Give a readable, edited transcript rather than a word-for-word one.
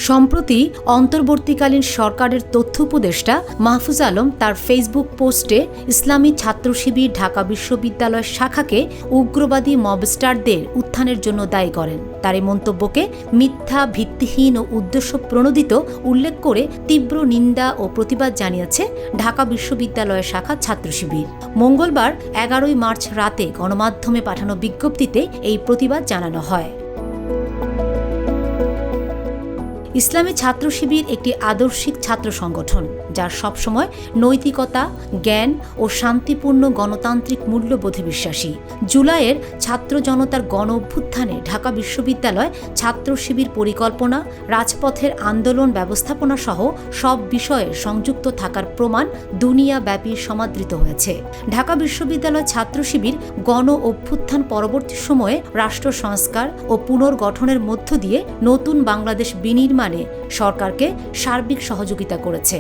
সম্প্রতি অন্তর্বর্তীকালীন সরকারের তথ্য উপদেষ্টা মাহফুজ আলম তার ফেসবুক পোস্টে ইসলামী ছাত্র শিবির ঢাকা বিশ্ববিদ্যালয় শাখাকে উগ্রবাদী মবস্টারদের উত্থানের জন্য দায়ী করেন। তার এই মন্তব্যকে মিথ্যা, ভিত্তিহীন ও উদ্দেশ্য প্রণোদিত উল্লেখ করে তীব্র নিন্দা ও প্রতিবাদ জানিয়েছে ঢাকা বিশ্ববিদ্যালয় শাখা ছাত্র শিবির। মঙ্গলবার 11 মার্চ রাতে গণমাধ্যমে পাঠানো বিজ্ঞপ্তিতে এই প্রতিবাদ জানানো হয়। ইসলামী ছাত্র শিবির একটি আদর্শিক ছাত্র সংগঠন, যার সবসময় নৈতিকতা, জ্ঞান ও শান্তিপূর্ণ গণতান্ত্রিক মূল্যবোধে বিশ্বাসী। জুলাইয়ের ছাত্র জনতার গণ অভ্যুত্থানে ঢাকা বিশ্ববিদ্যালয় ছাত্র শিবির পরিকল্পনা, রাজপথের আন্দোলন ব্যবস্থাপনা সহ সব বিষয়ে সংযুক্ত থাকার প্রমাণ দুনিয়াব্যাপী সমাদৃত হয়েছে। ঢাকা বিশ্ববিদ্যালয় ছাত্র শিবির গণ অভ্যুত্থান পরবর্তী সময়ে রাষ্ট্র সংস্কার ও পুনর্গঠনের মধ্য দিয়ে নতুন বাংলাদেশ বিনির্মাণে সরকারকে সার্বিক সহযোগিতা করেছে।